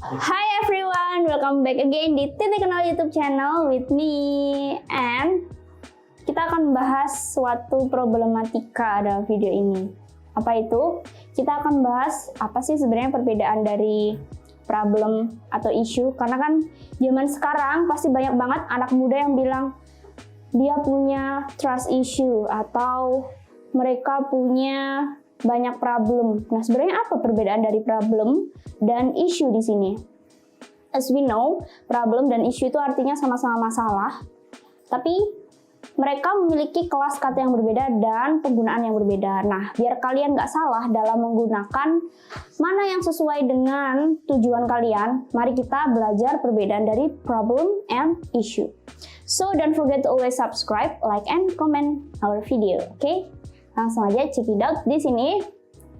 Hi everyone, welcome back again di Titik Kenal YouTube channel with me. And kita akan bahas suatu problematika dalam video ini. Apa itu? Kita akan bahas apa sih sebenarnya perbedaan dari problem atau isu. Karena kan zaman sekarang pasti banyak banget anak muda yang bilang dia punya trust issue atau mereka punya banyak problem. Nah, sebenarnya apa perbedaan dari problem dan isu di sini? As we know, problem dan isu itu artinya sama-sama masalah, tapi mereka memiliki kelas kata yang berbeda dan penggunaan yang berbeda. Nah, biar kalian nggak salah dalam menggunakan mana yang sesuai dengan tujuan kalian, mari kita belajar perbedaan dari problem and issue. So, don't forget to always subscribe, like, and comment our video, okay? Langsung aja check it out di sini.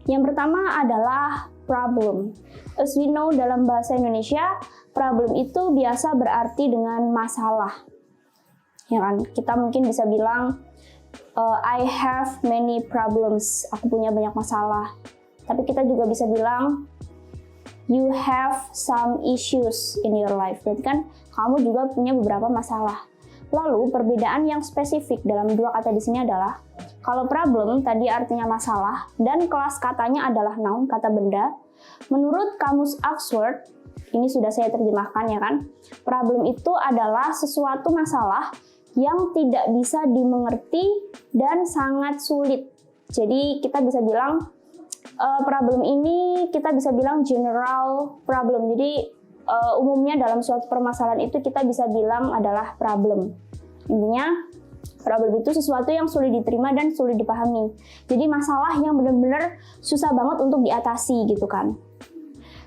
Yang pertama adalah problem. As we know, dalam bahasa Indonesia, problem itu biasa berarti dengan masalah. Ya kan? Kita mungkin bisa bilang, I have many problems. Aku punya banyak masalah. Tapi kita juga bisa bilang, you have some issues in your life. Berarti kan kamu juga punya beberapa masalah. Lalu perbedaan yang spesifik dalam dua kata di sini adalah, kalau problem tadi artinya masalah dan kelas katanya adalah noun, kata benda. Menurut kamus Oxford, ini sudah saya terjemahkan ya kan, problem itu adalah sesuatu masalah yang tidak bisa dimengerti dan sangat sulit. Jadi kita bisa bilang problem ini kita bisa bilang general problem. Jadi umumnya dalam suatu permasalahan itu kita bisa bilang adalah problem. Intinya problem itu sesuatu yang sulit diterima dan sulit dipahami. Jadi masalah yang benar-benar susah banget untuk diatasi gitu kan.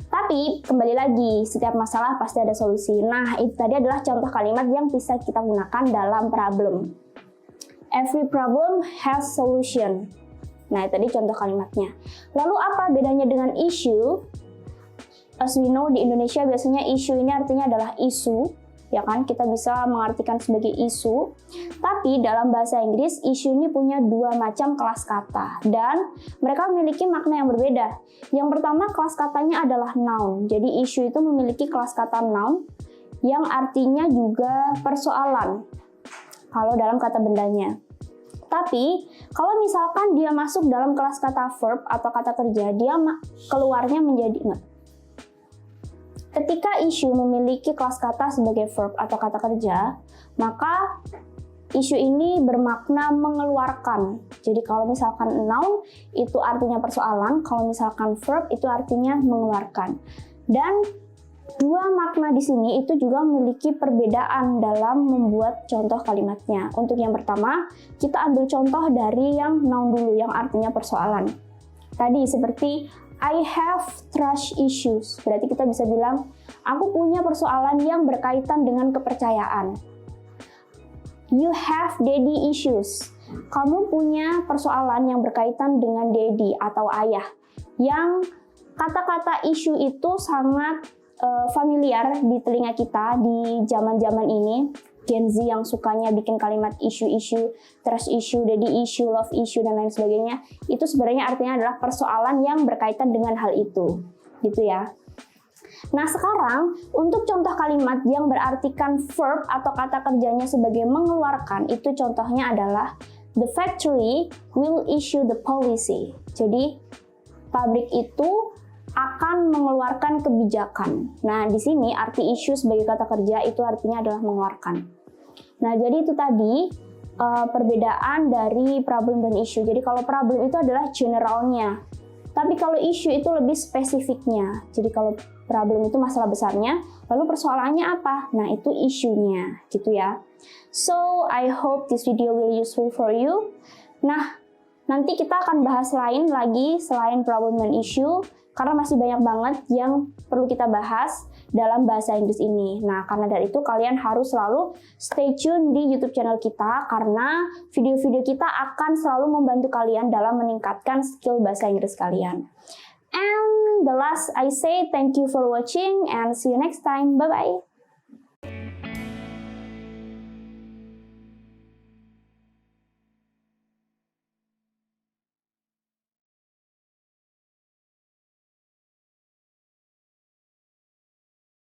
Tapi kembali lagi, setiap masalah pasti ada solusi. Nah, itu tadi adalah contoh kalimat yang bisa kita gunakan dalam problem. Every problem has solution. Nah, itu tadi contoh kalimatnya. Lalu apa bedanya dengan issue? As we know, di Indonesia biasanya issue ini artinya adalah isu, ya kan? Kita bisa mengartikan sebagai isu. Tapi dalam bahasa Inggris, isu ini punya dua macam kelas kata dan mereka memiliki makna yang berbeda. Yang pertama, kelas katanya adalah noun. Jadi isu itu memiliki kelas kata noun yang artinya juga persoalan kalau dalam kata bendanya. Tapi kalau misalkan dia masuk dalam kelas kata verb atau kata kerja, dia keluarnya menjadi enggak. Ketika isu memiliki kelas kata sebagai verb atau kata kerja, maka isu ini bermakna mengeluarkan. Jadi kalau misalkan noun itu artinya persoalan, kalau misalkan verb itu artinya mengeluarkan. Dan dua makna di sini itu juga memiliki perbedaan dalam membuat contoh kalimatnya. Untuk yang pertama, kita ambil contoh dari yang noun dulu, yang artinya persoalan. Tadi seperti I have trust issues. Berarti kita bisa bilang, aku punya persoalan yang berkaitan dengan kepercayaan. You have daddy issues. Kamu punya persoalan yang berkaitan dengan daddy atau ayah. Yang kata-kata isu itu sangat familiar di telinga kita di zaman-zaman ini. Gen Z yang sukanya bikin kalimat isu-isu, trust issue, daddy issue, love issue, dan lain sebagainya. Itu sebenarnya artinya adalah persoalan yang berkaitan dengan hal itu. Gitu ya. Nah sekarang, untuk contoh kalimat yang berartikan verb atau kata kerjanya sebagai mengeluarkan, itu contohnya adalah the factory will issue the policy. Jadi, pabrik itu akan mengeluarkan kebijakan. Nah, di sini arti issue sebagai kata kerja itu artinya adalah mengeluarkan. Nah, jadi itu tadi perbedaan dari problem dan issue. Jadi kalau problem itu adalah generalnya, tapi kalau issue itu lebih spesifiknya. Jadi kalau problem itu masalah besarnya, lalu persoalannya apa? Nah, itu isunya, gitu ya. So, I hope this video will useful for you. Nah, nanti kita akan bahas lain lagi selain problem dan issue, karena masih banyak banget yang perlu kita bahas dalam bahasa Inggris ini. Nah, karena dari itu kalian harus selalu stay tune di YouTube channel kita, karena video-video kita akan selalu membantu kalian dalam meningkatkan skill bahasa Inggris kalian. And the last I say thank you for watching and see you next time. Bye-bye.